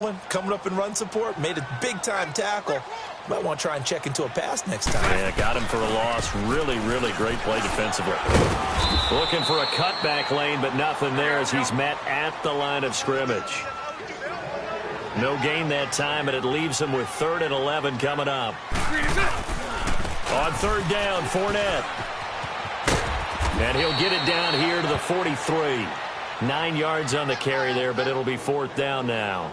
Coming up in run support, made a big-time tackle. Might want to try and check into a pass next time. Yeah, got him for a loss. Really, really great play defensively. Looking for a cutback lane, but nothing there as he's met at the line of scrimmage. No gain that time, and it leaves him with 3rd and 11 coming up. On 3rd down, Fournette. And he'll get it down here to the 43. 9 yards on the carry there, but it'll be 4th down now.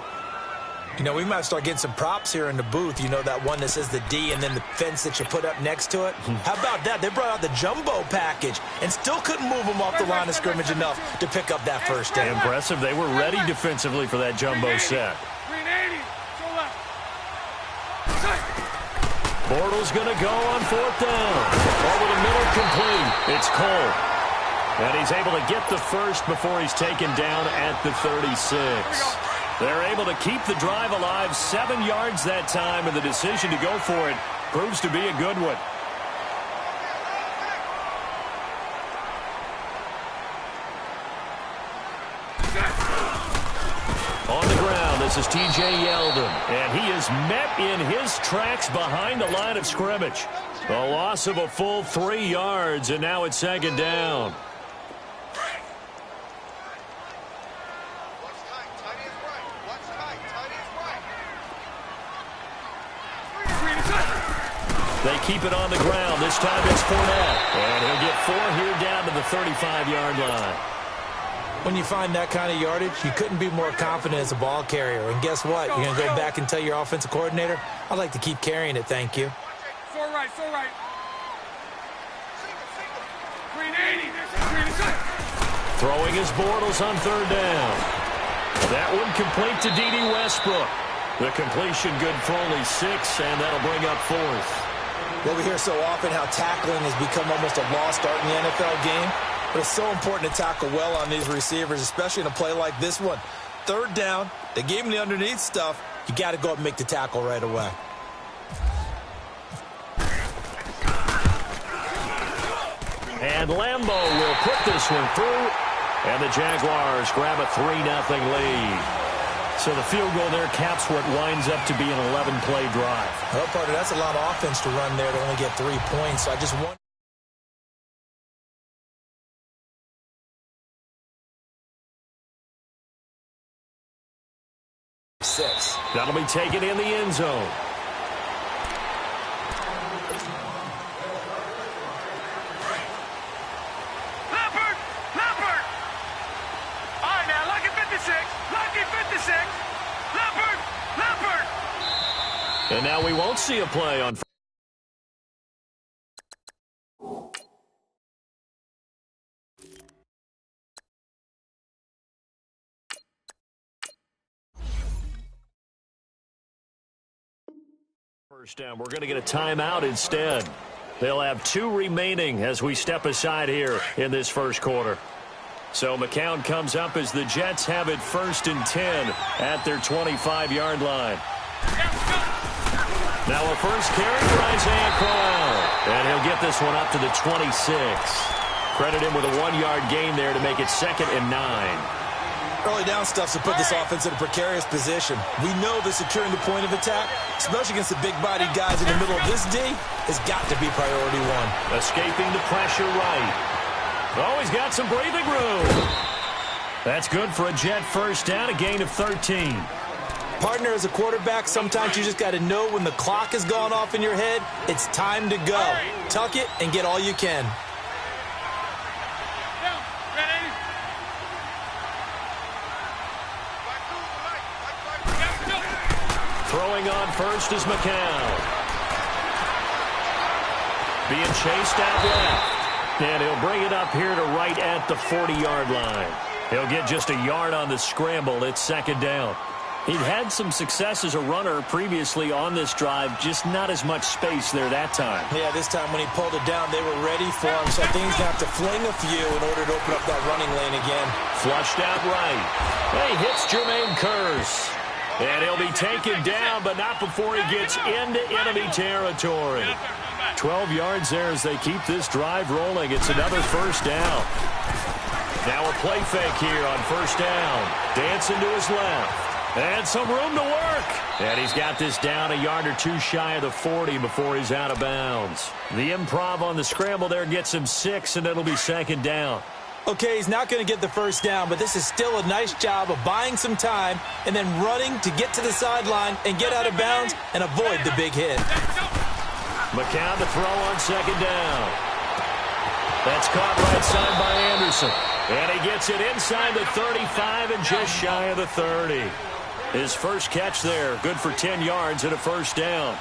You know, we might start getting some props here in the booth. You know, that one that says the D and then the fence that you put up next to it? How about that? They brought out the jumbo package and still couldn't move them off the line of scrimmage enough to pick up that first down. Impressive. They were ready defensively for that jumbo set. Bortles going to go on 4th down. Over the middle, complete. It's Cole. And he's able to get the first before he's taken down at the 36. They're able to keep the drive alive, 7 yards that time, and the decision to go for it proves to be a good one. On the ground, this is T.J. Yeldon, and he is met in his tracks behind the line of scrimmage. A loss of a full 3 yards, and now it's 2nd down. They keep it on the ground. This time it's Fournette. And he'll get 4 here down to the 35-yard line. When you find that kind of yardage, you couldn't be more confident as a ball carrier. And guess what? You're going to go back and tell your offensive coordinator, I'd like to keep carrying it, thank you. So right. 380. Throwing his Bortles on 3rd down. That one complete to D.D. Westbrook. The completion good for only 6, and that'll bring up 4th. Well, we hear so often how tackling has become almost a lost art in the NFL game. But it's so important to tackle well on these receivers, especially in a play like this one. 3rd down, they gave him the underneath stuff. You got to go up and make the tackle right away. And Lambeau will put this one through. And the Jaguars grab a 3-0 lead. So the field goal there caps what winds up to be an 11-play drive. Well, partner, that's a lot of offense to run there to only get 3 points. So I just want 6. That'll be taken in the end zone. Leopard! All right, now, lucky 56. Leopard! And now we won't see a play on. First down, we're going to get a timeout instead. They'll have 2 remaining as we step aside here in this first quarter. So McCown comes up as the Jets have it 1st and 10 at their 25-yard line. Now a first carry for Isaiah Crowell. And he'll get this one up to the 26. Credit him with a 1-yard gain there to make it 2nd and 9. Early down stuff to put this offense in a precarious position. We know that securing the point of attack, especially against the big-bodied guys in the middle of this D, has got to be priority 1. Escaping the pressure right. Oh, he's got some breathing room. That's good for a Jet first down, a gain of 13. Partner, as a quarterback, sometimes you just got to know when the clock has gone off in your head, it's time to go. Tuck it and get all you can. Throwing on first is McCown. Being chased out left. And he'll bring it up here to right at the 40-yard line. He'll get just a yard on the scramble. It's 2nd down. He'd had some success as a runner previously on this drive, just not as much space there that time. Yeah, this time when he pulled it down, they were ready for him. So I think he's going to have to fling a few in order to open up that running lane again. Flushed out right. He hits Jermaine Kearse. And he'll be taken down, but not before he gets into enemy territory. 12 yards there as they keep this drive rolling. It's another first down. Now a play fake here on first down. Dancing to his left. And some room to work. And he's got this down a yard or two shy of the 40 before he's out of bounds. The improv on the scramble there gets him 6, and it'll be second down. Okay, he's not going to get the first down, but this is still a nice job of buying some time and then running to get to the sideline and get out of bounds and avoid the big hit. McCown to throw on second down. That's caught right side by Anderson. And he gets it inside the 35 and just shy of the 30. His first catch there, good for 10 yards and a first down.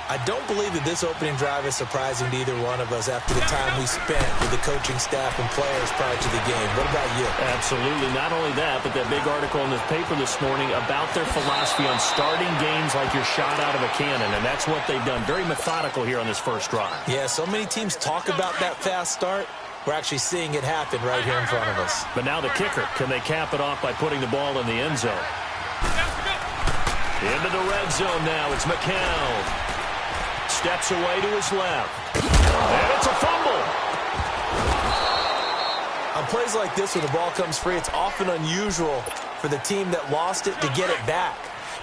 I don't believe that this opening drive is surprising to either one of us after the time we spent with the coaching staff and players prior to the game. What about you? Absolutely. Not only that, but that big article in the paper this morning about their philosophy on starting games like you're shot out of a cannon, and that's what they've done. Very methodical here on this first drive. Yeah, so many teams talk about that fast start. We're actually seeing it happen right here in front of us. But now the kicker. Can they cap it off by putting the ball in the end zone? Into the red zone now. It's McCown. Steps away to his left. And it's a fumble. On plays like this where the ball comes free, it's often unusual for the team that lost it to get it back.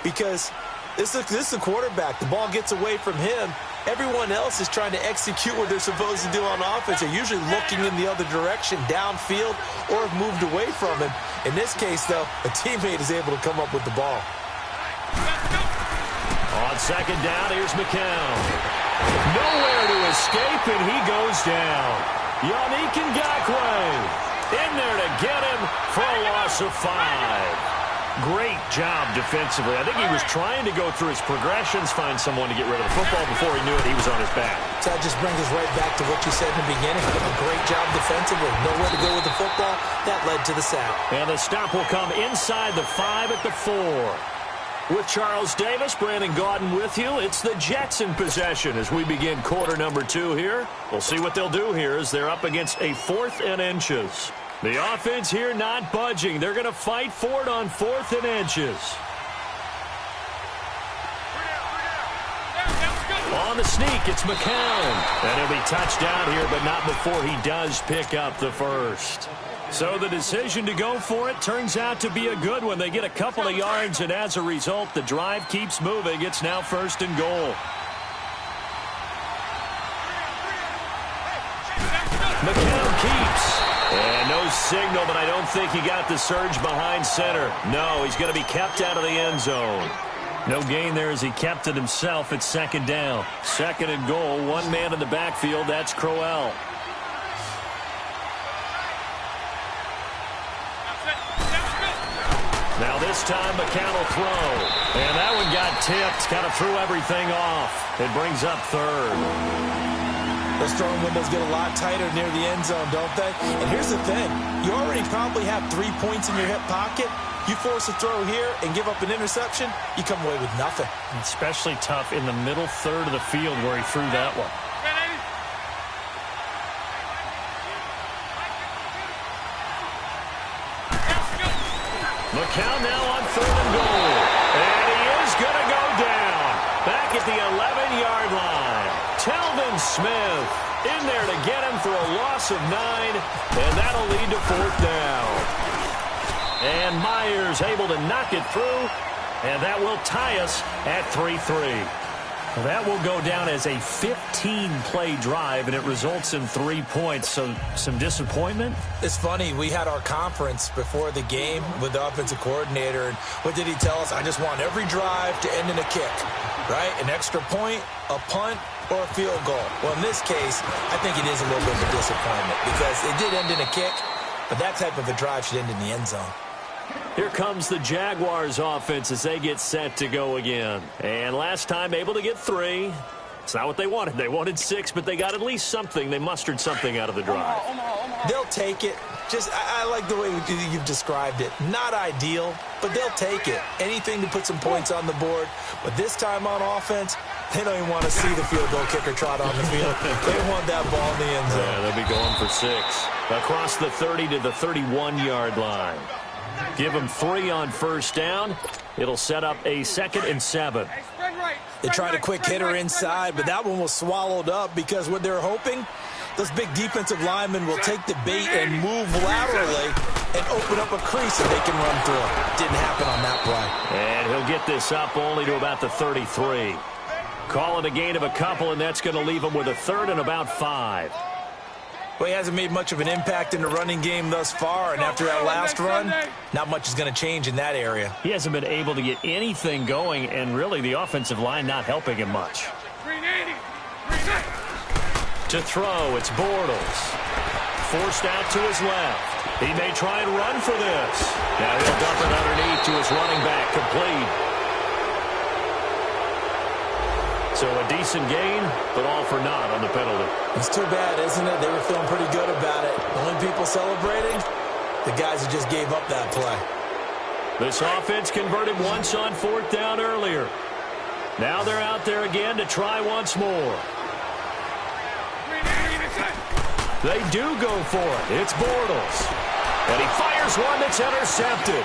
Because this is the quarterback. The ball gets away from him. Everyone else is trying to execute what they're supposed to do on offense. They're usually looking in the other direction, downfield, or have moved away from him. In this case, though, a teammate is able to come up with the ball. On second down, here's McCown. Nowhere to escape, and he goes down. Yannick Ngakoue in there to get him for a loss of 5. Great job defensively. I think he was trying to go through his progressions, find someone to get rid of the football. Before he knew it, he was on his back. So that just brings us right back to what you said in the beginning. A great job defensively. Nowhere to go with the football. That led to the sack. And the stop will come inside the 5 at the 4. With Charles Davis, Brandon Gaudin with you. It's the Jets in possession as we begin quarter number 2 here. We'll see what they'll do here as they're up against a 4th and inches. The offense here not budging. They're going to fight for it on 4th and inches. On the sneak, it's McCown. And he'll be touched down here, but not before he does pick up the first. So the decision to go for it turns out to be a good one. They get a couple of yards, and as a result, the drive keeps moving. It's now 1st and goal. McCown keeps. And no signal, but I don't think he got the surge behind center. No, he's going to be kept out of the end zone. No gain there as he kept it himself at second down. 2nd and goal, one man in the backfield. That's Crowell. Now this time McCown will throw. And that one got tipped. Kind of threw everything off. It brings up 3rd. Those throwing windows get a lot tighter near the end zone, don't they? And here's the thing. You already probably have 3 points in your hip pocket. You force a throw here and give up an interception, you come away with nothing. Especially tough in the middle third of the field where he threw that one. McCown now on 3rd and goal. And he is going to go down. Back at the 11-yard line. Telvin Smith in there to get him for a loss of 9. And that'll lead to 4th down. And Myers able to knock it through. And that will tie us at 3-3. That will go down as a 15-play drive, and it results in 3 points. So some disappointment? It's funny. We had our conference before the game with the offensive coordinator, and what did he tell us? I just want every drive to end in a kick, right? An extra point, a punt, or a field goal. Well, in this case, I think it is a little bit of a disappointment because it did end in a kick, but that type of a drive should end in the end zone. Here comes the Jaguars offense as they get set to go again. And last time able to get 3. It's not what they wanted. They wanted 6, but they got at least something. They mustered something out of the drive. They'll take it. I like the way you've described it. Not ideal, but they'll take it. Anything to put some points on the board. But this time on offense, they don't even want to see the field goal kicker trot on the field. They want that ball in the end zone. Yeah, they'll be going for 6. Across the 30 to the 31-yard line. Give them 3 on 1st down. It'll set up a 2nd and 7. They tried a quick hitter inside, but that one was swallowed up because what they're hoping, those big defensive linemen will take the bait and move laterally and open up a crease that they can run through. Didn't happen on that play. And he'll get this up only to about the 33. Call it a gain of a couple, and that's going to leave him with a third and about 5. Well, he hasn't made much of an impact in the running game thus far, and after that last run, not much is going to change in that area. He hasn't been able to get anything going, and really the offensive line not helping him much. To throw, it's Bortles. Forced out to his left. He may try and run for this. Now he'll dump it underneath to his running back, complete. So a decent gain, but all for naught on the penalty. It's too bad, isn't it? They were feeling pretty good about it. The only people celebrating, the guys who just gave up that play. This offense converted once on 4th down earlier. Now they're out there again to try once more. They do go for it. It's Bortles. And he fires one that's intercepted.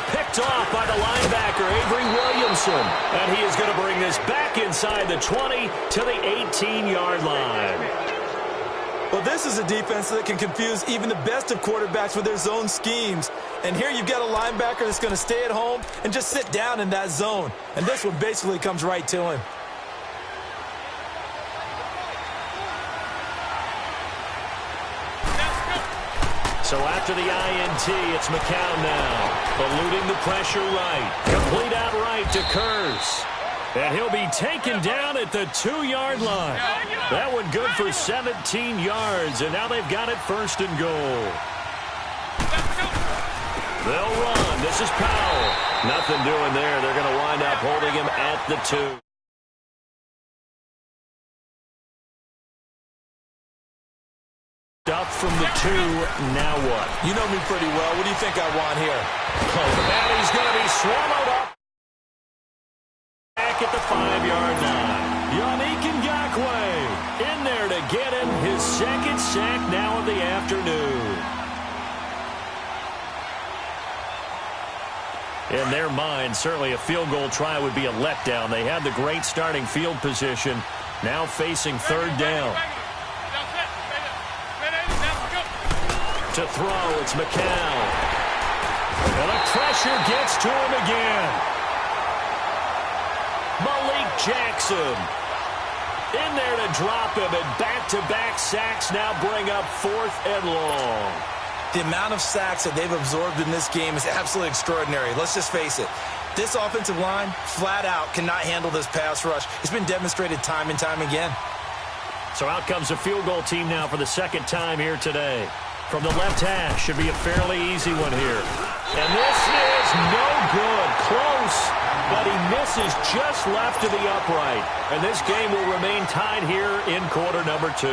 Picked off by the linebacker, Avery Williamson. And he is going to bring this back inside the 20 to the 18-yard line. Well, this is a defense that can confuse even the best of quarterbacks with their zone schemes. And here you've got a linebacker that's going to stay at home and just sit down in that zone. And this one basically comes right to him. So after the INT, it's McCown now. Eluding the pressure right. Complete out right to Kurz. And he'll be taken down at the 2-yard line. That one good for 17 yards, and now they've got it 1st and goal. They'll run. This is Powell. Nothing doing there. They're going to wind up holding him at the 2. Up from the 2, now what? You know me pretty well. What do you think I want here? And he's going to be swallowed up back at the 5-yard line. Yannick Ngakoue in there to get him his 2nd sack now of the afternoon. In their mind, certainly a field goal try would be a letdown. They had the great starting field position, now facing 3rd down. To throw, it's McCown. And the pressure gets to him again. Malik Jackson in there to drop him, and back-to-back sacks now bring up 4th and long. The amount of sacks that they've absorbed in this game is absolutely extraordinary. Let's just face it. This offensive line, flat out, cannot handle this pass rush. It's been demonstrated time and time again. So out comes a field goal team now for the 2nd time here today. From the left hash, should be a fairly easy one here. And this is no good. Close, but he misses just left of the upright. And this game will remain tied here in quarter number 2.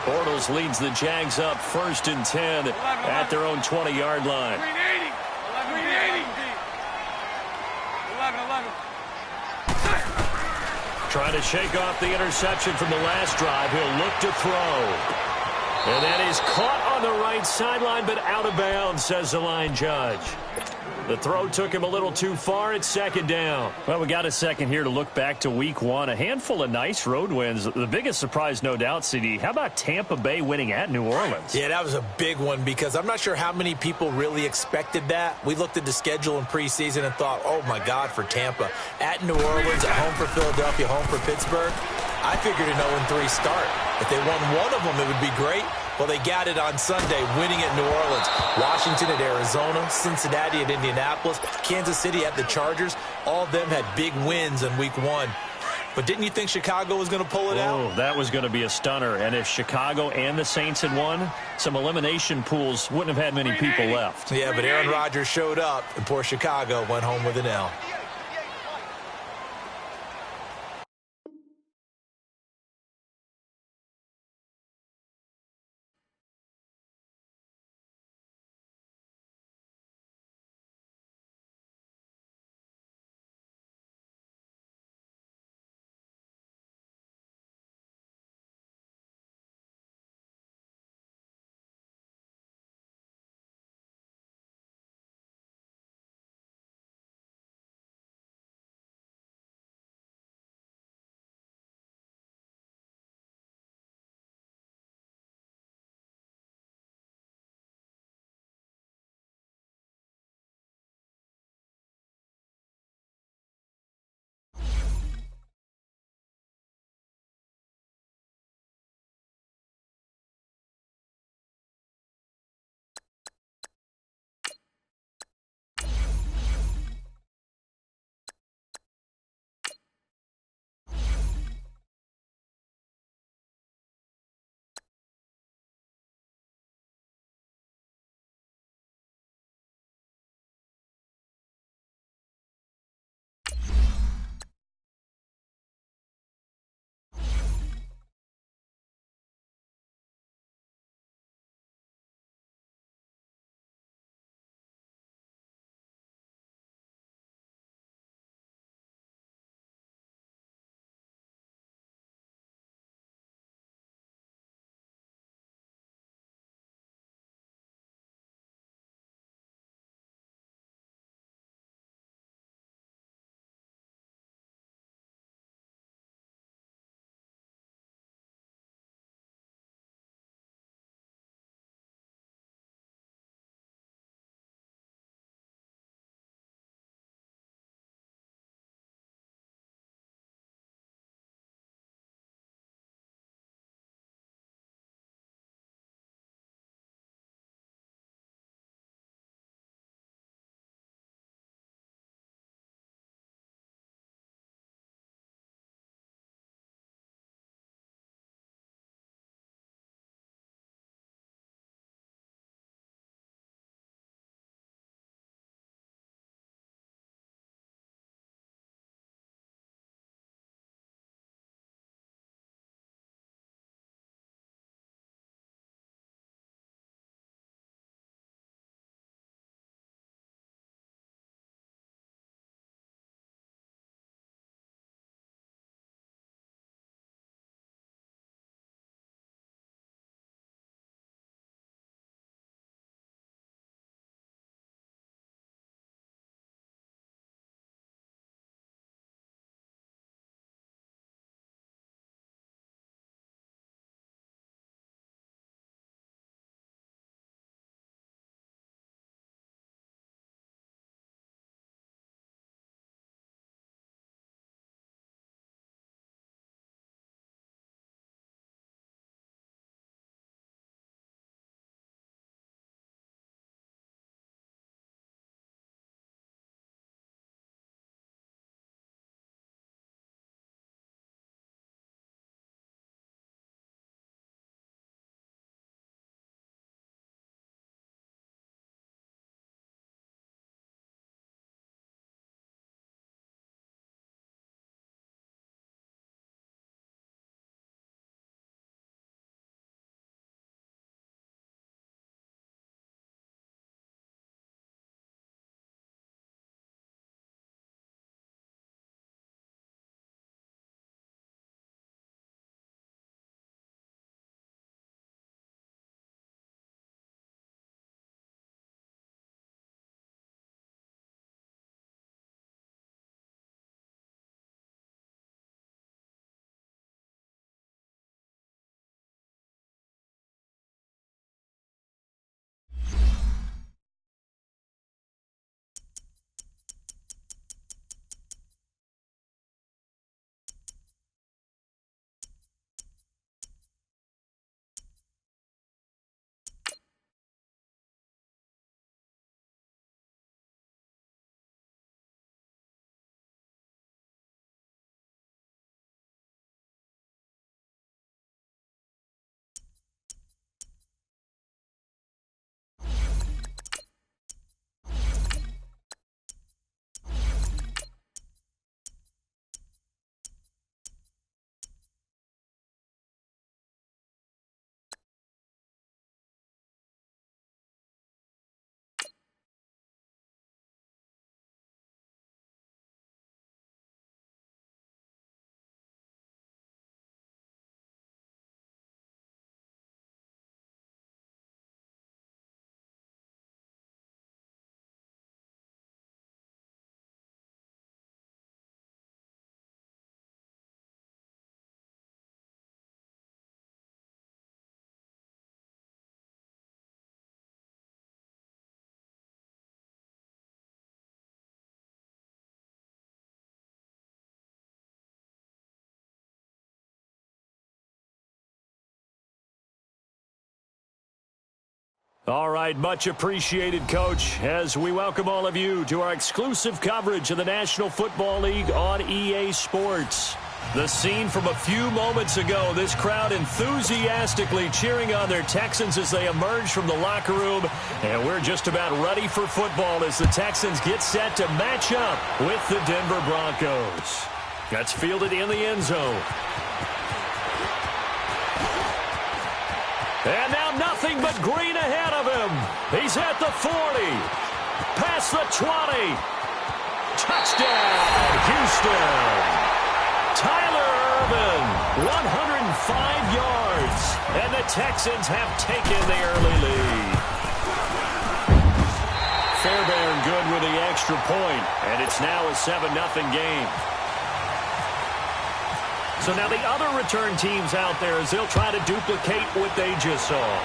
Bortles leads the Jags up 1st and 10 at their own 20-yard line. 11. Trying to shake off the interception from the last drive. He'll look to throw. And that is caught on the right sideline, but out of bounds, says the line judge. The throw took him a little too far. It's 2nd down. Well, we got a second here to look back to week 1. A handful of nice road wins. The biggest surprise, no doubt, CD. How about Tampa Bay winning at New Orleans? Yeah, that was a big one because I'm not sure how many people really expected that. We looked at the schedule in preseason and thought, oh, my God, for Tampa. At New Orleans, at home for Philadelphia, home for Pittsburgh. I figured an 0-3 start. If they won one of them, it would be great. Well, they got it on Sunday, winning at New Orleans. Washington at Arizona, Cincinnati at Indianapolis, Kansas City at the Chargers. All of them had big wins in week 1. But didn't you think Chicago was going to pull it out? Oh, that was going to be a stunner. And if Chicago and the Saints had won, some elimination pools wouldn't have had many people left. Yeah, but Aaron Rodgers showed up, and poor Chicago went home with an L. All right, much appreciated, Coach, as we welcome all of you to our exclusive coverage of the National Football League on EA Sports. The scene from a few moments ago, this crowd enthusiastically cheering on their Texans as they emerge from the locker room, and we're just about ready for football as the Texans get set to match up with the Denver Broncos. That's fielded in the end zone. And now nothing but green ahead of him. He's at the 40. Past the 20. Touchdown, Houston. Tyler Ervin, 105 yards. And the Texans have taken the early lead. Fairbairn good with the extra point. And it's now a 7-0 game. So now the other return teams out there as they'll try to duplicate what they just saw.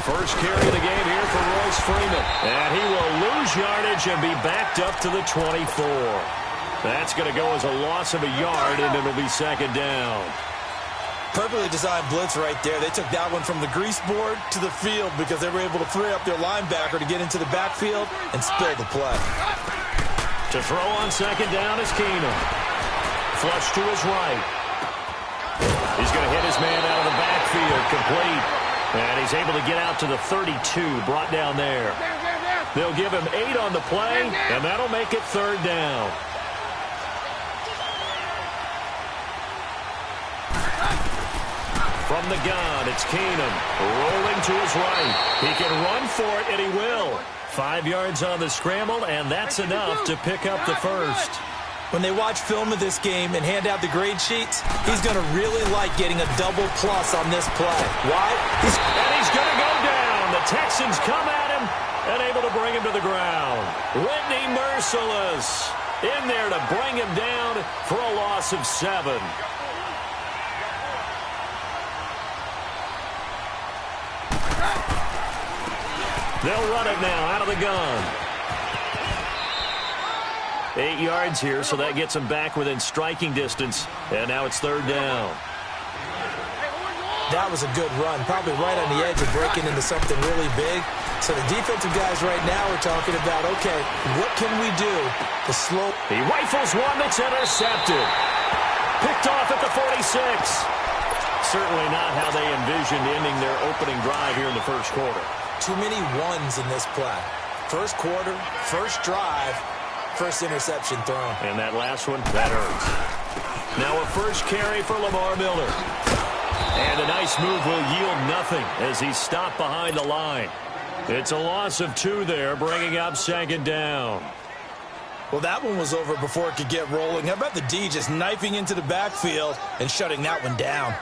First carry of the game here for Royce Freeman. And he will lose yardage and be backed up to the 24. That's going to go as a loss of a yard, and it'll be second down. Perfectly designed blitz right there. They took that one from the grease board to the field because they were able to free up their linebacker to get into the backfield and spill the play. To throw on second down is Keenum. Flush to his right. He's going to hit his man out of the backfield, complete. And he's able to get out to the 32, brought down there. They'll give him 8 on the play, and that'll make it third down. From the gun, it's Keenum, rolling to his right. He can run for it, and he will. 5 yards on the scramble, and that's enough to pick up the first. When they watch film of this game and hand out the grade sheets, he's going to really like getting a double plus on this play. Why? And he's going to go down. The Texans come at him and able to bring him to the ground. Whitney Merciless in there to bring him down for a loss of 7. They'll run it now out of the gun. 8 yards here, so that gets him back within striking distance. And now it's third down. That was a good run, probably right on the edge of breaking into something really big. So the defensive guys right now are talking about, okay, what can we do to slow... He rifles one that's intercepted. Picked off at the 46. Certainly not how they envisioned ending their opening drive here in the first quarter. Too many ones in this play. First quarter, first drive, first interception thrown. And that last one, that hurts. Now a first carry for Lamar Miller. And a nice move will yield nothing as he's stopped behind the line. It's a loss of 2 there, bringing up second down. Well, that one was over before it could get rolling. How about the D just knifing into the backfield and shutting that one down?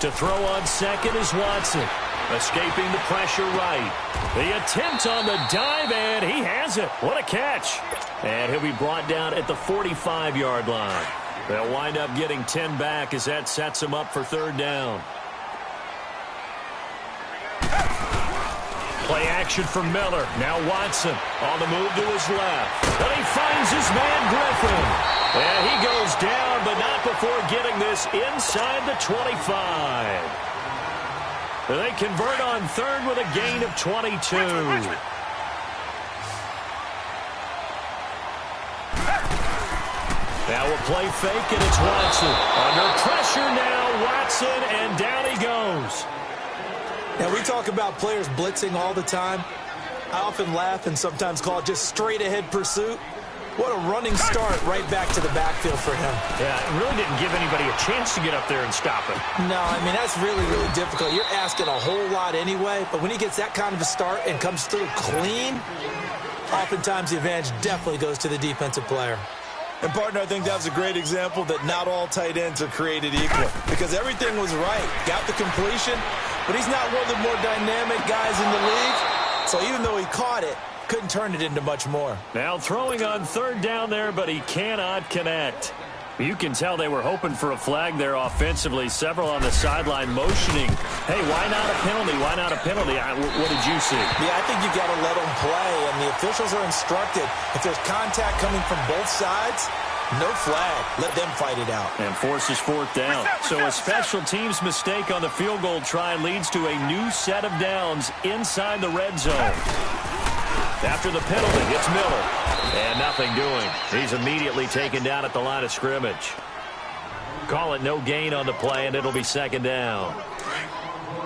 To throw on second is Watson. Escaping the pressure right. The attempt on the dive, and he has it. What a catch. And he'll be brought down at the 45-yard line. They'll wind up getting 10 back as that sets him up for third down. Play action for Miller. Now Watson on the move to his left. And he finds his man Griffin. And he goes down, but not before getting this inside the 25. They convert on third with a gain of 22. Now a play fake, and it's Watson. Under pressure now, Watson, and down he goes. Now, we talk about players blitzing all the time. I often laugh and sometimes call it just straight-ahead pursuit. What a running start right back to the backfield for him. Yeah, it really didn't give anybody a chance to get up there and stop him. No, I mean, that's really, really difficult. You're asking a whole lot anyway, but when he gets that kind of a start and comes through clean, oftentimes the advantage definitely goes to the defensive player. And, partner, I think that was a great example that not all tight ends are created equal because everything was right. Got the completion, but he's not one of the more dynamic guys in the league. So even though he caught it, couldn't turn it into much more. Now throwing on third down there, but he cannot connect. You can tell they were hoping for a flag there offensively. Several on the sideline motioning. Hey, why not a penalty? Why not a penalty? What did you see? Yeah, I think you got to let them play, and the officials are instructed. If there's contact coming from both sides, no flag. Let them fight it out. And forces fourth down. So a special teams mistake on the field goal try leads to a new set of downs inside the red zone. After the penalty, it's Miller. And nothing doing. He's immediately taken down at the line of scrimmage. Call it no gain on the play, and it'll be second down.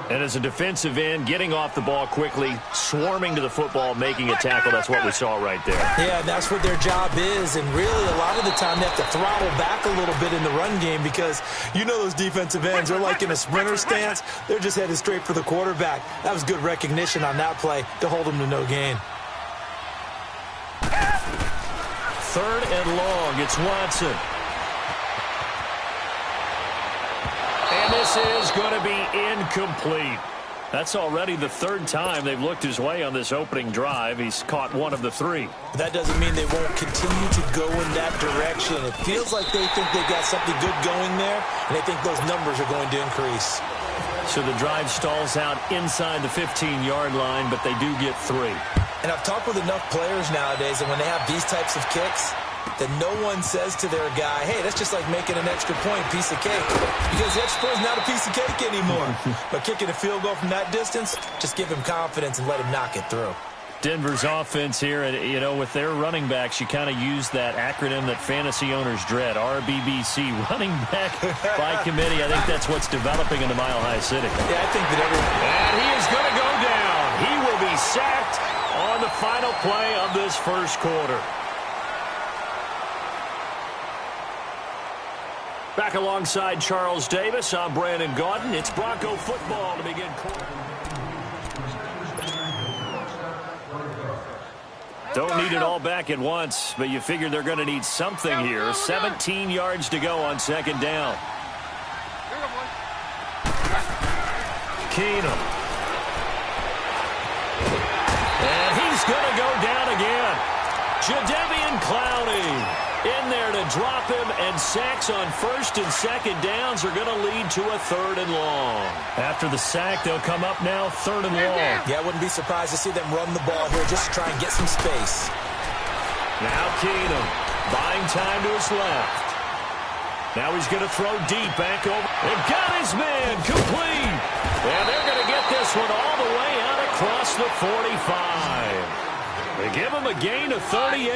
And as a defensive end, getting off the ball quickly, swarming to the football, making a tackle, that's what we saw right there. Yeah, that's what their job is, and really a lot of the time they have to throttle back a little bit in the run game because you know those defensive ends, they're like in a sprinter stance. They're just headed straight for the quarterback. That was good recognition on that play to hold them to no gain. Third and long, it's Watson. And this is going to be incomplete. That's already the third time they've looked his way on this opening drive. He's caught one of the three. That doesn't mean they won't continue to go in that direction. It feels like they think they've got something good going there, and they think those numbers are going to increase. So the drive stalls out inside the 15-yard line, but they do get three. And I've talked with enough players nowadays, and when they have these types of kicks, that no one says to their guy, hey, that's just like making an extra point, piece of cake. Because the extra point is not a piece of cake anymore. But kicking a field goal from that distance, just give him confidence and let him knock it through. Denver's offense here, and you know, with their running backs, you kind of use that acronym that fantasy owners dread, RBBC, running back by committee. I think that's what's developing in the Mile High City. Yeah, I think that And he is going to go down. He will be sacked on the final play of this first quarter. Back alongside Charles Davis, I'm Brandon Gaudin. It's Bronco football to begin quarter. Don't need it all back at once, but you figure they're going to need something here. 17 yards to go on second down. Keenum. And he's going to go down again. Jadeveon Clowney in there to drop him, and sacks on first and second downs are going to lead to a third and long. After the sack, they'll come up now third and long. Yeah, I wouldn't be surprised to see them run the ball here just to try and get some space. Now Keenum buying time to his left. Now he's going to throw deep back over. And got his man complete. And they're going to get this one all the way out across the 45. They give him a gain of 38.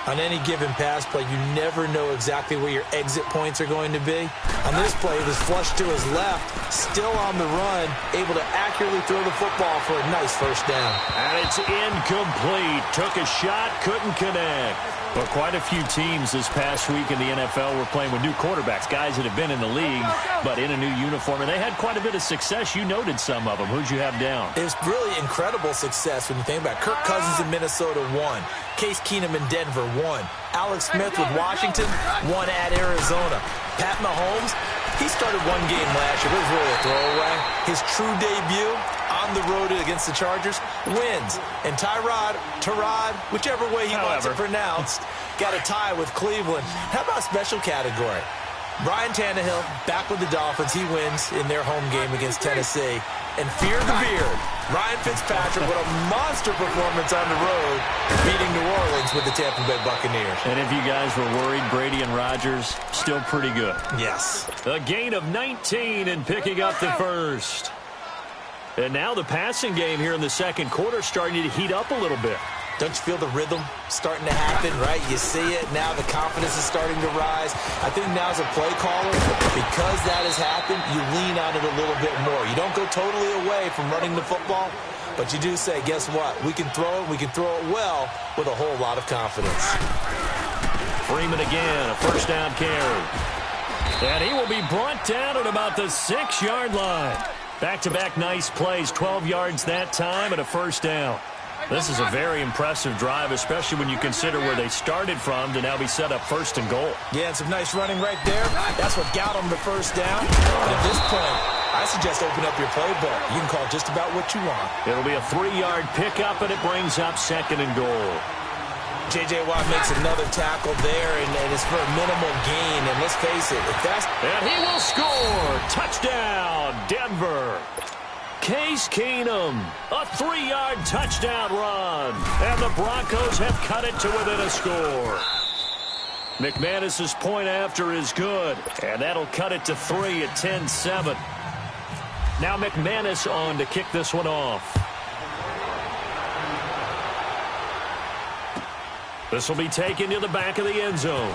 On any given pass play, you never know exactly where your exit points are going to be. On this play, it was flushed to his left, still on the run, able to accurately throw the football for a nice first down. And it's incomplete. Took a shot, couldn't connect. But quite a few teams this past week in the NFL were playing with new quarterbacks, guys that have been in the league, but in a new uniform. And they had quite a bit of success. You noted some of them. Who'd you have down? It was really incredible success when you think about it. Kirk Cousins in Minnesota, 1. Case Keenum in Denver, 1. Alex Smith with Washington, 1 at Arizona. Pat Mahomes, he started one game last year, but it was really a throwaway. His true debut on the road against the Chargers, wins. And Tyrod, whichever way he wants it pronounced, got a tie with Cleveland. How about special category? Ryan Tannehill back with the Dolphins. He wins in their home game against Tennessee. And fear the beard, Ryan Fitzpatrick with a monster performance on the road, beating New Orleans with the Tampa Bay Buccaneers. And if you guys were worried, Brady and Rodgers, still pretty good. Yes. A gain of 19 and picking up the first. And now the passing game here in the second quarter starting to heat up a little bit. Don't you feel the rhythm starting to happen, right? You see it. Now the confidence is starting to rise. I think now as a play caller, because that has happened, you lean on it a little bit more. You don't go totally away from running the football, but you do say, guess what? We can throw it. We can throw it well with a whole lot of confidence. Freeman again, a first down carry. And he will be brought down at about the 6-yard line. Back-to-back nice plays, 12 yards that time and a first down. This is a very impressive drive, especially when you consider where they started from to now be set up first and goal. Yeah, and some nice running right there. That's what got them the first down. And at this point, I suggest open up your playbook. You can call just about what you want. It'll be a 3-yard pickup, and it brings up second and goal. J.J. Watt makes another tackle there, and it's for a minimal gain. And let's face it, if that's... And he will score. Touchdown, Denver. Case Keenum, a 3-yard touchdown run. And the Broncos have cut it to within a score. McManus's point after is good, and that'll cut it to 3 at 10-7. Now McManus on to kick this one off. This will be taken to the back of the end zone.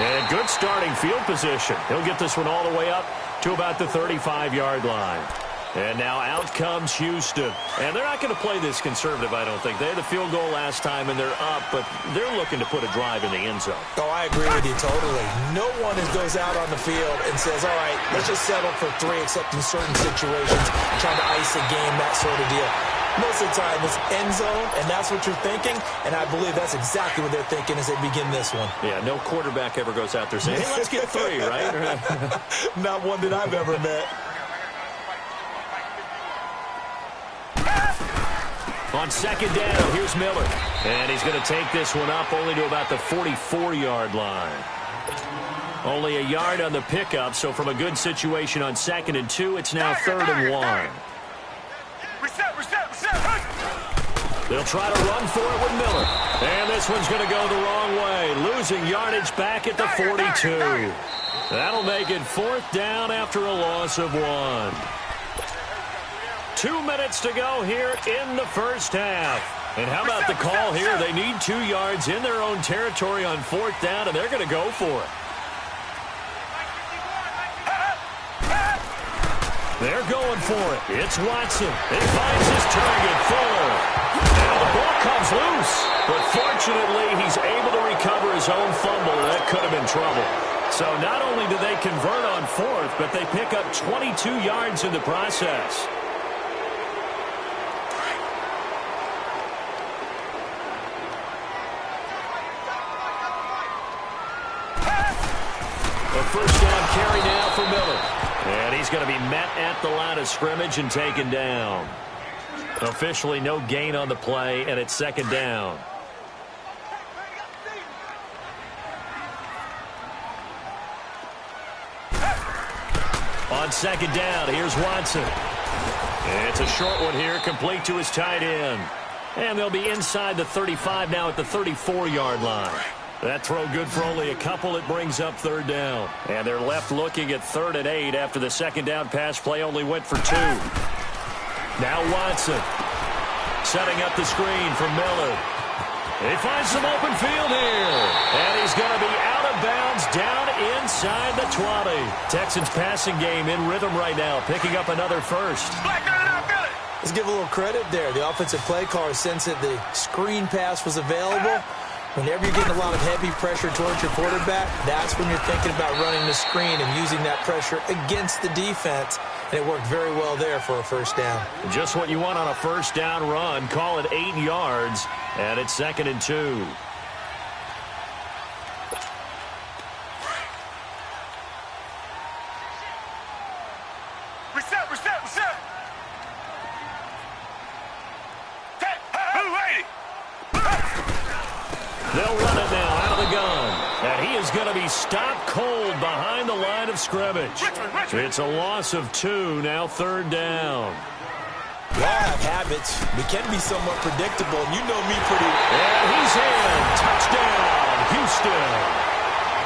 And good starting field position. He'll get this one all the way up to about the 35-yard line. And now out comes Houston. And they're not going to play this conservative, I don't think. They had the field goal last time, and they're up, but they're looking to put a drive in the end zone. Oh, I agree with you totally. No one goes out on the field and says, all right, let's just settle for 3, except in certain situations, trying to ice a game, that sort of deal. Most of the time, it's end zone, and that's what you're thinking, and I believe that's exactly what they're thinking as they begin this one. Yeah, no quarterback ever goes out there saying, hey, let's get 3, right? Not one that I've ever met. On second down, here's Miller. And he's going to take this one up only to about the 44-yard line. Only a yard on the pickup, so from a good situation on 2nd and 2, it's now 3rd and 1. Reset. They'll try to run for it with Miller. And this one's going to go the wrong way, losing yardage back at the 42. That'll make it 4th down after a loss of 1. 2 minutes to go here in the first half. And how about the call here? They need 2 yards in their own territory on 4th down, and they're going to go for it. They're going for it. It's Watson. He finds his target, Fuller. Now the ball comes loose. But fortunately, he's able to recover his own fumble, and that could have been trouble. So not only do they convert on 4th, but they pick up 22 yards in the process. A first down carry now for Miller. And he's going to be met at the line of scrimmage and taken down. Officially no gain on the play, and it's 2nd down. On 2nd down, here's Watson. And it's a short one here, complete to his tight end. And they'll be inside the 35 now at the 34-yard line. That throw good for only a couple. It brings up 3rd down. And they're left looking at 3rd and 8 after the 2nd down pass play only went for 2. Now Watson setting up the screen for Miller. He finds some open field here. And he's going to be out of bounds down inside the 20. Texans passing game in rhythm right now, picking up another first. Let's give a little credit there. The offensive play caller sensed that the screen pass was available. Whenever you're getting a lot of heavy pressure towards your quarterback, that's when you're thinking about running the screen and using that pressure against the defense. And it worked very well there for a first down. Just what you want on a first down run. Call it 8 yards, and it's 2nd and 2. Reset. They'll run it now out of the gun. And he is going to be stopped cold behind the line of scrimmage. It's a loss of 2, now 3rd down. We all have habits. We can be somewhat predictable, and you know me pretty well. And he's in. Touchdown, Houston.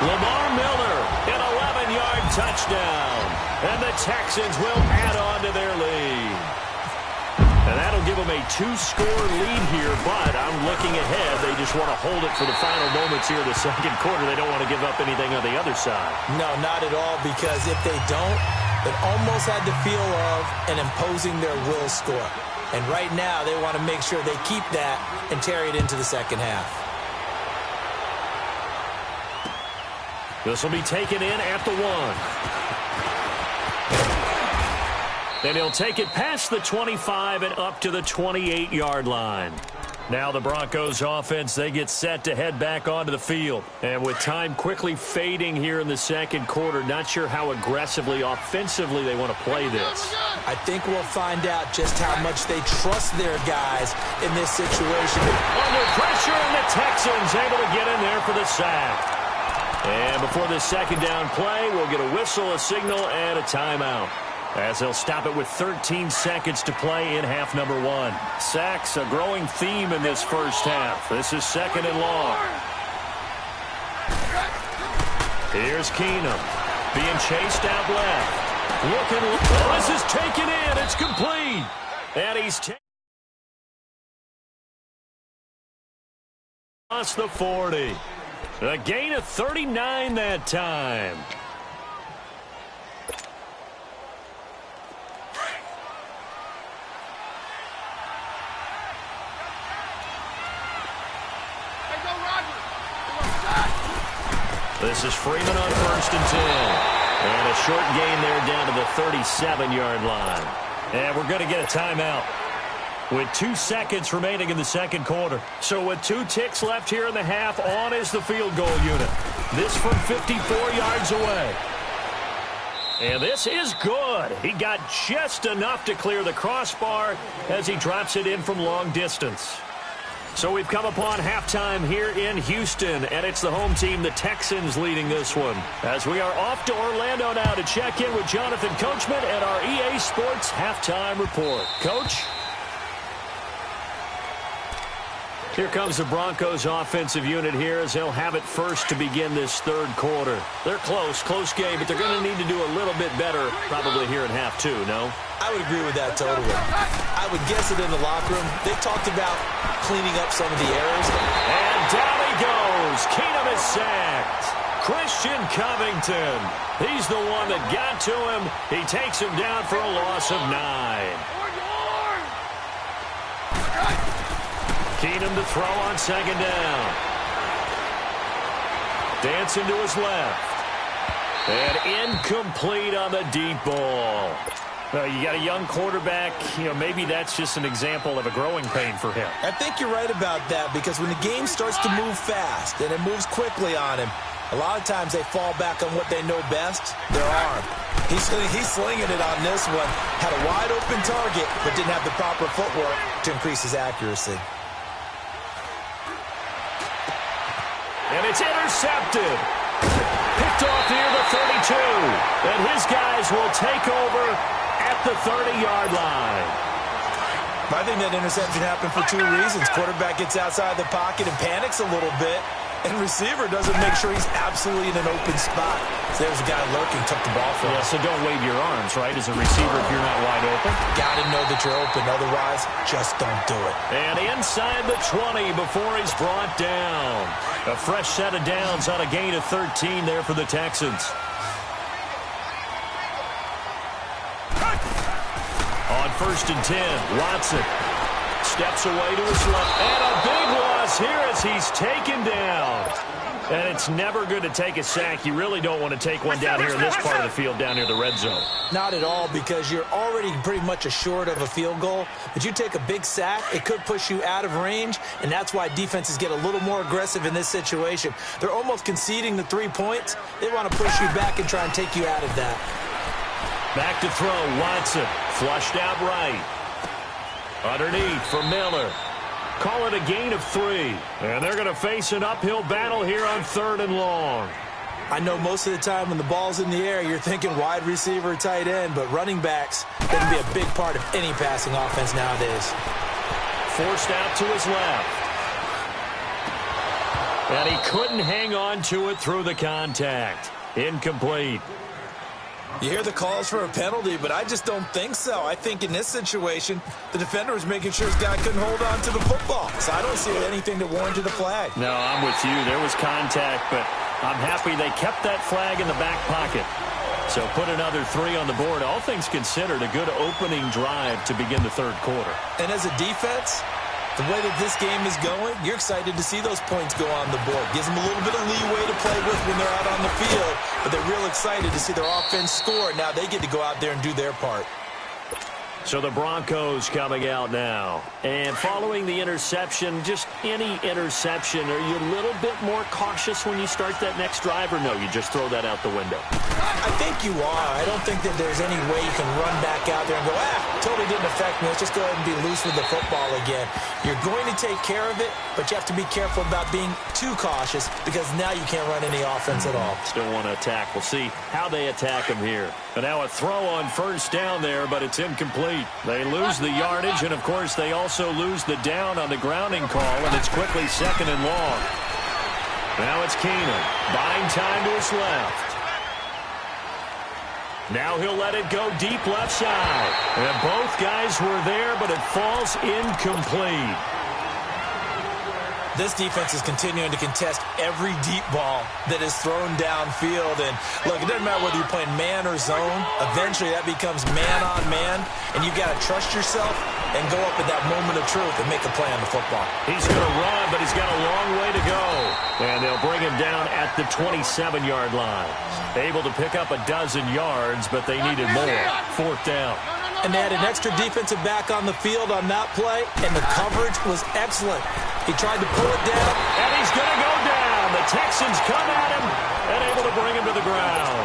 Lamar Miller, an 11-yard touchdown. And the Texans will add on to their lead. And that'll give them a 2-score lead here, but I'm looking ahead. They just want to hold it for the final moments here in the 2nd quarter. They don't want to give up anything on the other side. No, not at all, because if they don't, it almost had the feel of an imposing their will score. And right now, they want to make sure they keep that and carry it into the 2nd half. This will be taken in at the 1. Then he'll take it past the 25 and up to the 28-yard line. Now the Broncos offense, they get set to head back onto the field. And with time quickly fading here in the second quarter, not sure how aggressively, offensively they want to play this. I think we'll find out just how much they trust their guys in this situation. Under pressure, and the Texans able to get in there for the sack. And before this second down play, we'll get a whistle, a signal, and a timeout, as they'll stop it with 13 seconds to play in half number 1. Sacks, a growing theme in this first half. This is second and long. Here's Keenum being chased out left. Looking, this is taken in. It's complete. And he's across the 40. A gain of 39 that time. This is Freeman on 1st and 10. And a short gain there down to the 37-yard line. And we're going to get a timeout with 2 seconds remaining in the second quarter. So with 2 ticks left here in the half, on is the field goal unit. This from 54 yards away. And this is good. He got just enough to clear the crossbar as he drops it in from long distance. So we've come upon halftime here in Houston, and it's the home team, the Texans, leading this one. As we are off to Orlando now to check in with Jonathan Coachman and our EA Sports Halftime Report. Coach? Here comes the Broncos offensive unit here as they'll have it first to begin this third quarter. They're close game, but they're going to need to do a little bit better probably here in half 2, no? I would agree with that totally. I would guess it in the locker room. They talked about cleaning up some of the errors. And down he goes. Keenum is sacked. Christian Covington. He's the one that got to him. He takes him down for a loss of 9. Keenum to throw on second down. Dancing to his left. And incomplete on the deep ball. You got a young quarterback. Maybe that's just an example of a growing pain for him. I think you're right about that, because when the game starts to move fast and it moves quickly on him, a lot of times they fall back on what they know best, their arm. He's slinging it on this one. Had a wide open target, but didn't have the proper footwork to increase his accuracy. And it's intercepted. Picked off near the 32. And his guys will take over at the 30-yard line. I think that interception happened for 2 reasons. Quarterback gets outside the pocket and panics a little bit, and receiver doesn't make sure he's absolutely in an open spot. So there's a guy lurking, took the ball from him. So don't wave your arms, right, as a receiver if you're not wide open. Got to know that you're open. Otherwise, just don't do it. And inside the 20 before he's brought down. A fresh set of downs on a gain of 13 there for the Texans. On 1st and 10, Watson steps away to his left. And a big loss here as he's taken down. And it's never good to take a sack. You really don't want to take one down here in this part of the field, down near the red zone. Not at all, because you're already pretty much assured of a field goal. But you take a big sack, it could push you out of range, and that's why defenses get a little more aggressive in this situation. They're almost conceding the 3 points. They want to push you back and try and take you out of that. Back to throw, Watson. Flushed out right. Underneath for Miller. Call it a gain of 3. And they're going to face an uphill battle here on 3rd and long. I know most of the time when the ball's in the air, you're thinking wide receiver, tight end, but running backs can be a big part of any passing offense nowadays. Forced out to his left. And he couldn't hang on to it through the contact. Incomplete. You hear the calls for a penalty, but I just don't think so. I think in this situation, the defender was making sure his guy couldn't hold on to the football. So I don't see anything that warranted a flag. No, I'm with you. There was contact, but I'm happy they kept that flag in the back pocket. So put another 3 on the board. All things considered, a good opening drive to begin the third quarter. And as a defense, the way that this game is going, you're excited to see those points go on the board. Gives them a little bit of leeway to play with when they're out on the field, but they're real excited to see their offense score. Now they get to go out there and do their part. So the Broncos coming out now. And following the interception, just any interception, are you a little bit more cautious when you start that next drive, or no, you just throw that out the window? I think you are. I don't think that there's any way you can run back out there and go, totally didn't affect me. Let's just go ahead and be loose with the football again. You're going to take care of it, but you have to be careful about being too cautious because now you can't run any offense at all. Still want to attack. We'll see how they attack him here. And now a throw on first down there, but it's incomplete. They lose the yardage, and, of course, they also lose the down on the grounding call, and it's quickly second and long. Now it's Keenan, buying time to his left. Now he'll let it go deep left side. And both guys were there, but it falls incomplete. This defense is continuing to contest every deep ball that is thrown downfield. And, look, it doesn't matter whether you're playing man or zone. Eventually that becomes man on man, and you've got to trust yourself and go up at that moment of truth and make a play on the football. He's going to run, but he's got a long way to go. And they'll bring him down at the 27-yard line. Able to pick up a dozen yards, but they needed more. Fourth down. And they had an extra defensive back on the field on that play, and the coverage was excellent. He tried to pull it down. And he's going to go down. The Texans come at him and able to bring him to the ground.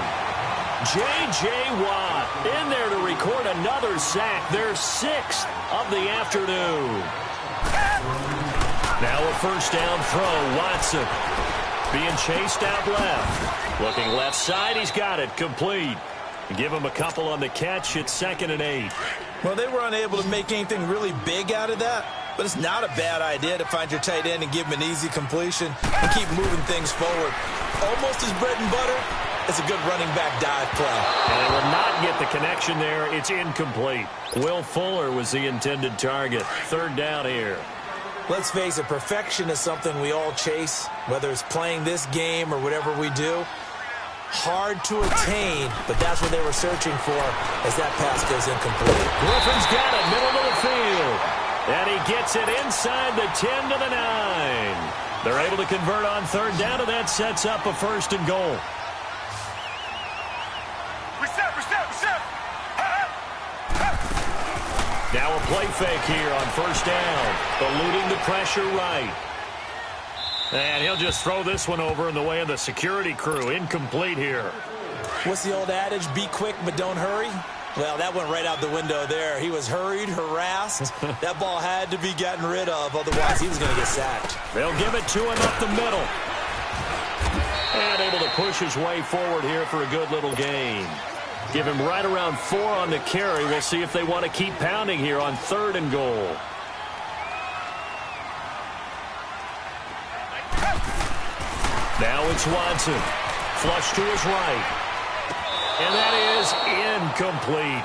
J.J. Watt in there to record another sack, their sixth of the afternoon. Now a first down throw, Watson. Being chased out left. Looking left side, he's got it, complete. Give him a couple on the catch, it's 2nd and 8. Well, they were unable to make anything really big out of that, but it's not a bad idea to find your tight end and give him an easy completion and keep moving things forward. Almost his bread and butter. It's a good running back dive play. And they will not get the connection there. It's incomplete. Will Fuller was the intended target. Third down here. Let's face it, perfection is something we all chase, whether it's playing this game or whatever we do. Hard to attain, but that's what they were searching for as that pass goes incomplete. Griffin's got it, middle of the field. And he gets it inside the 10 to the 9. They're able to convert on third down, and that sets up a first and goal. Reset. Now a play fake here on first down. Eluding the pressure right. And he'll just throw this one over in the way of the security crew. Incomplete here. What's the old adage? Be quick, but don't hurry. Well, that went right out the window there. He was hurried, harassed. That ball had to be gotten rid of. Otherwise, he was going to get sacked. They'll give it to him up the middle. And able to push his way forward here for a good little gain. Give him right around 4 on the carry. We'll see if they want to keep pounding here on third and goal. Now it's Watson. Flush to his right. And that is incomplete.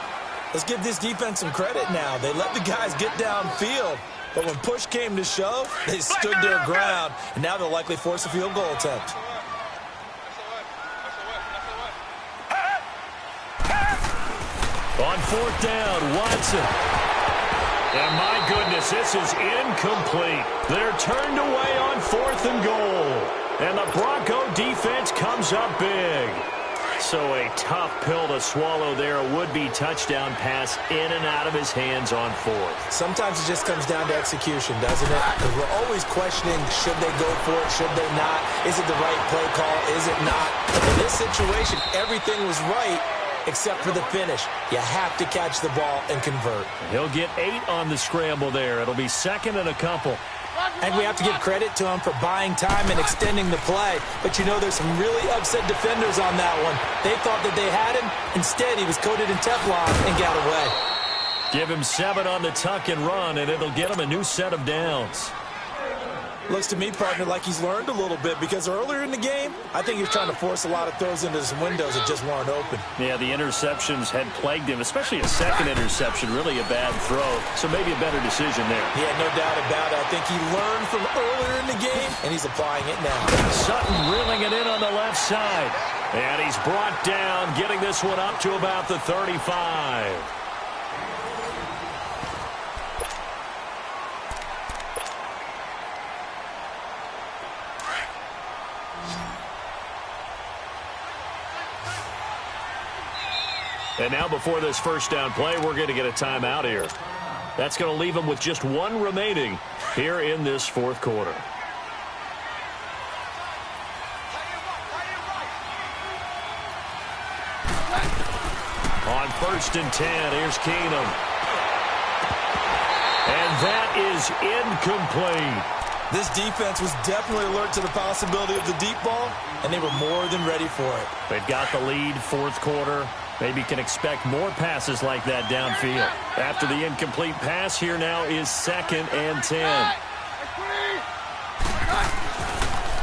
Let's give this defense some credit now. They let the guys get downfield. But when push came to shove, they stood their ground. And now they'll likely force a field goal attempt. On fourth down, Watson. And my goodness, this is incomplete. They're turned away on fourth and goal. And the Bronco defense comes up big. So a tough pill to swallow there. A would-be touchdown pass in and out of his hands on fourth. Sometimes it just comes down to execution, doesn't it? Because we're always questioning, should they go for it, should they not? Is it the right play call, is it not? In this situation, everything was right except for the finish. You have to catch the ball and convert. He'll get 8 on the scramble there. It'll be second and a couple. And we have to give credit to him for buying time and extending the play. But you know, there's some really upset defenders on that one. They thought that they had him. Instead, he was coated in Teflon and got away. Give him 7 on the tuck and run, and it'll get him a new set of downs. Looks to me, partner, like he's learned a little bit, because earlier in the game, I think he was trying to force a lot of throws into some windows that just weren't open. Yeah, the interceptions had plagued him, especially a second interception, really a bad throw. So maybe a better decision there. Yeah, no doubt about it. I think he learned from earlier in the game, and he's applying it now. Sutton reeling it in on the left side. And he's brought down, getting this one up to about the 35. And now before this first down play, we're going to get a timeout here. That's going to leave them with just one remaining here in this fourth quarter. On 1st and 10, here's Keenum. And that is incomplete. This defense was definitely alert to the possibility of the deep ball, and they were more than ready for it. They've got the lead, fourth quarter. Maybe can expect more passes like that downfield. After the incomplete pass, here now is 2nd and 10.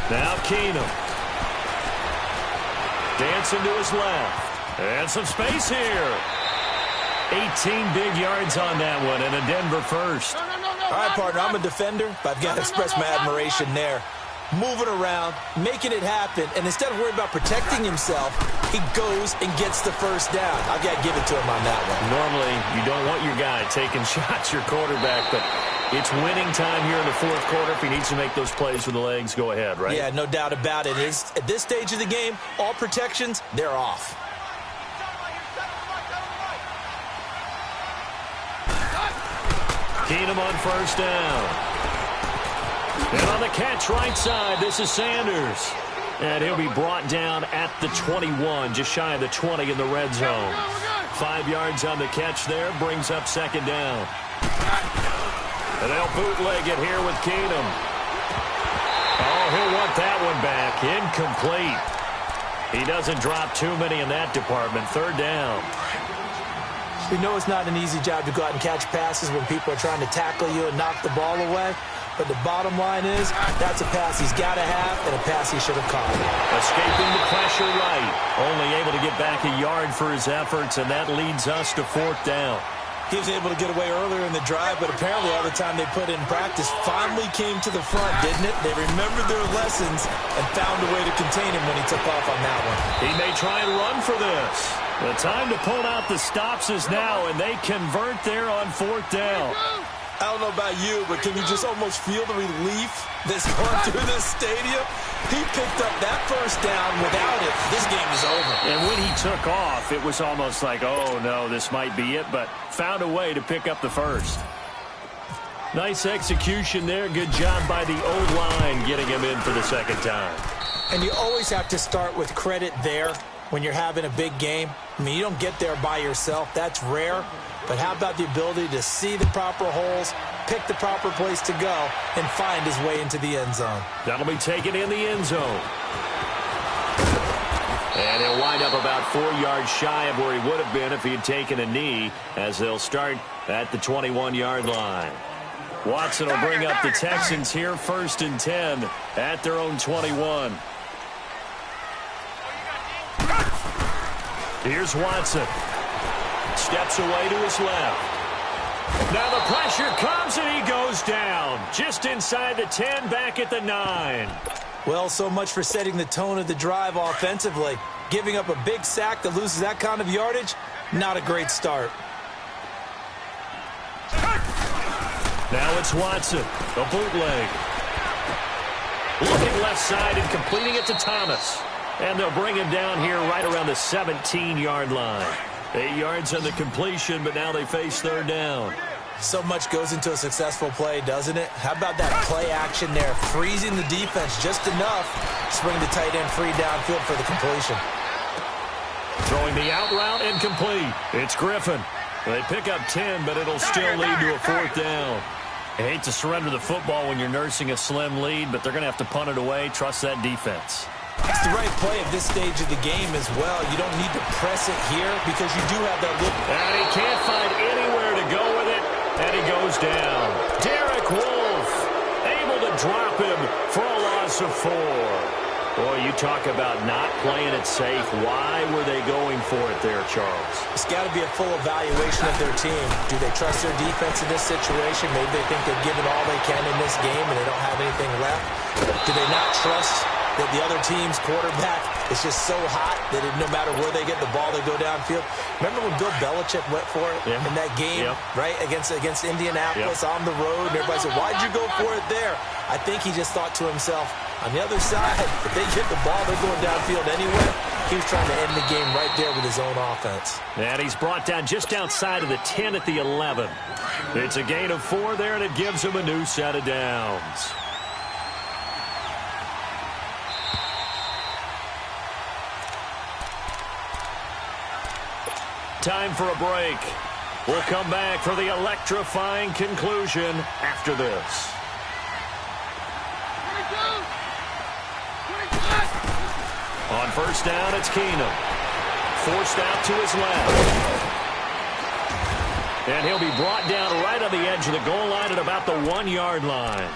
Now Keenum. Dancing to his left. And some space here. 18 big yards on that one, and a Denver first. All right, partner, I'm a defender, but I've got to express my admiration there. Moving around, making it happen, and instead of worrying about protecting himself, he goes and gets the first down. I've got to give it to him on that one. Normally, you don't want your guy taking shots, your quarterback, but it's winning time here in the fourth quarter. If he needs to make those plays with the legs, go ahead, right? Yeah, no doubt about it. At this stage of the game, all protections, they're off. Keenum on 1st down. And on the catch right side, this is Sanders. And he'll be brought down at the 21, just shy of the 20 in the red zone. 5 yards on the catch there, brings up 2nd down. And they'll bootleg it here with Keenum. Oh, he'll want that one back. Incomplete. He doesn't drop too many in that department. 3rd down. We know it's not an easy job to go out and catch passes when people are trying to tackle you and knock the ball away. But the bottom line is, that's a pass he's got to have and a pass he should have caught. Escaping the pressure right. Only able to get back a yard for his efforts, and that leads us to 4th down. He was able to get away earlier in the drive, but apparently all the time they put in practice finally came to the front, didn't it? They remembered their lessons and found a way to contain him when he took off on that one. He may try and run for this. The time to pull out the stops is now, and they convert there on 4th down. I don't know about you, but can you just almost feel the relief that's going through this stadium? He picked up that first down. Without it, this game is over. And when he took off, it was almost like, oh, no, this might be it, but found a way to pick up the first. Nice execution there. Good job by the O-line getting him in for the 2nd time. And you always have to start with credit there when you're having a big game. I mean, you don't get there by yourself. That's rare. But how about the ability to see the proper holes, pick the proper place to go, and find his way into the end zone? That'll be taken in the end zone. And he'll wind up about 4 yards shy of where he would have been if he had taken a knee, as they'll start at the 21-yard line. Watson will bring up the Texans here, 1st and 10 at their own 21. Here's Watson. Steps away to his left. Now the pressure comes and he goes down. Just inside the 10, back at the 9. Well, so much for setting the tone of the drive offensively. Giving up a big sack that loses that kind of yardage, not a great start. Now it's Watson, the bootleg. Looking left side and completing it to Thomas. And they'll bring him down here right around the 17-yard line. 8 yards on the completion, but now they face 3rd down. So much goes into a successful play, doesn't it? How about that play action there? Freezing the defense just enough to bring the tight end free downfield for the completion. Throwing the out route and complete. It's Griffin. They pick up 10, but it'll still lead to a 4th down. I hate to surrender the football when you're nursing a slim lead, but they're going to have to punt it away. Trust that defense. It's the right play at this stage of the game as well. You don't need to press it here because you do have that little... And he can't find anywhere to go with it, and he goes down. Derek Wolfe able to drop him for a loss of 4. Boy, you talk about not playing it safe. Why were they going for it there, Charles? It's got to be a full evaluation of their team. Do they trust their defense in this situation? Maybe they think they've given all they can in this game and they don't have anything left. Do they not trust that the other team's quarterback is just so hot that no matter where they get the ball, they go downfield? Remember when Bill Belichick went for it in that game, right, against Indianapolis on the road? And everybody said, why'd you go for it there? I think he just thought to himself, on the other side, if they get the ball, they're going downfield anyway. He was trying to end the game right there with his own offense. And he's brought down just outside of the 10 at the 11. It's a gain of 4 there, and it gives him a new set of downs. Time for a break. We'll come back for the electrifying conclusion after this. On first down, it's Keenum. Forced out to his left. And he'll be brought down right on the edge of the goal line at about the 1-yard line.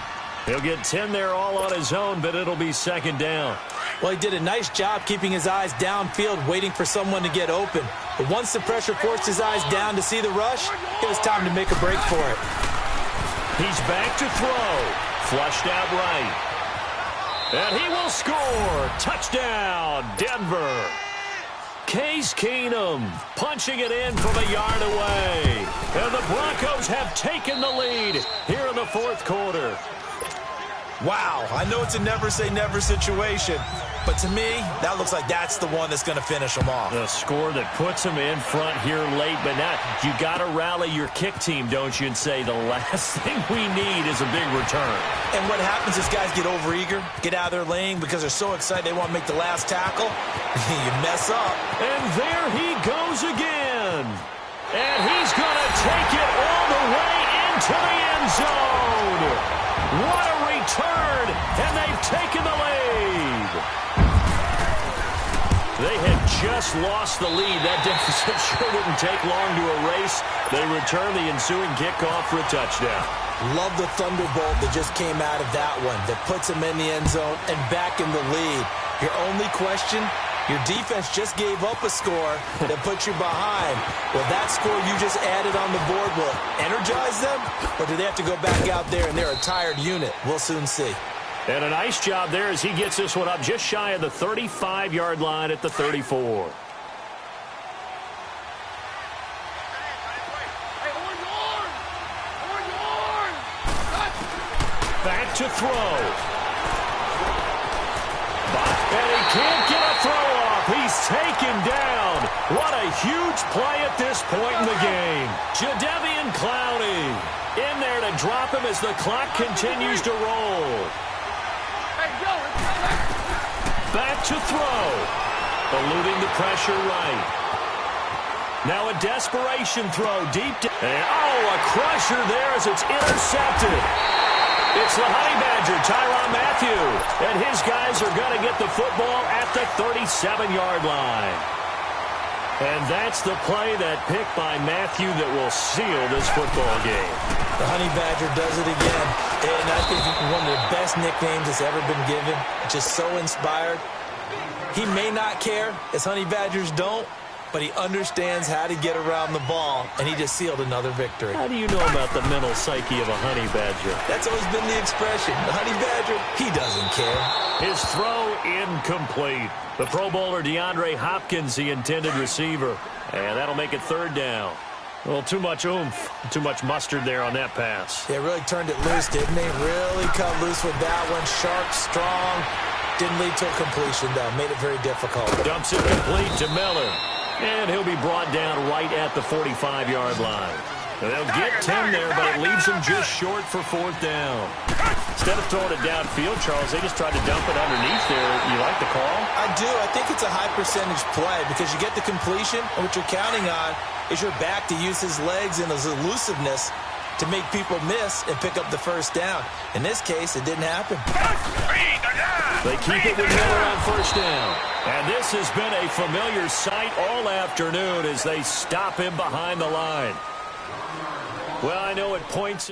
He'll get 10 there all on his own, but it'll be second down. Well, he did a nice job keeping his eyes downfield, waiting for someone to get open. But once the pressure forced his eyes down to see the rush, it was time to make a break for it. He's back to throw. Flushed out right. And he will score. Touchdown, Denver. Case Keenum punching it in from a yard away. And the Broncos have taken the lead here in the fourth quarter. Wow, I know it's a never-say-never situation, but to me, that looks like that's the one that's going to finish them off. A score that puts them in front here late, but now you got to rally your kick team, don't you, and say the last thing we need is a big return. And what happens is guys get overeager, get out of their lane because they're so excited they want to make the last tackle. You mess up. And there he goes again. And he's going to take it all the way into the end zone. What a return, and they've taken the lead. They had just lost the lead. That deficit sure wouldn't take long to erase. They return the ensuing kickoff for a touchdown. Love the thunderbolt that just came out of that one that puts them in the end zone and back in the lead. Your only question? Your defense just gave up a score that put you behind. Well, that score you just added on the board will energize them, or do they have to go back out there and they're a tired unit? We'll soon see. And a nice job there as he gets this one up just shy of the 35-yard line at the 34. Back to throw. And he can't get a throw off. He's taken down. What a huge play at this point in the game. Jadeveon Clowney in there to drop him as the clock continues to roll. Back to throw. Eluding the pressure right. Now a desperation throw deep down. A crusher there as it's intercepted. It's the Honey Badger, Tyrann Mathieu. And his guys are going to get the football at the 37-yard line. And that's the play, that pick by Mathieu, that will seal this football game. The Honey Badger does it again. And I think one of the best nicknames that's ever been given. Just so inspired. He may not care, as Honey Badgers don't, but he understands how to get around the ball, and he just sealed another victory. How do you know about the mental psyche of a Honey Badger? That's always been the expression. The Honey Badger, he doesn't care. His throw incomplete. The Pro Bowler DeAndre Hopkins, the intended receiver. And that'll make it third down. Well, too much oomph, too much mustard there on that pass. They really turned it loose, didn't they? Really cut loose with that one. Sharp, strong. Didn't lead to a completion, though. Made it very difficult. Dumps it complete to Miller. And he'll be brought down right at the 45-yard line. And they'll get 10 there, but it leaves them just short for fourth down. Instead of throwing it downfield, Charles, they just tried to dump it underneath there. You like the call? I do. I think it's a high-percentage play because you get the completion, and what you're counting on is your back to use his legs and his elusiveness to make people miss and pick up the first down. In this case, it didn't happen. They keep it with Miller on first down. And this has been a familiar sight all afternoon as they stop him behind the line. Well, I know it points...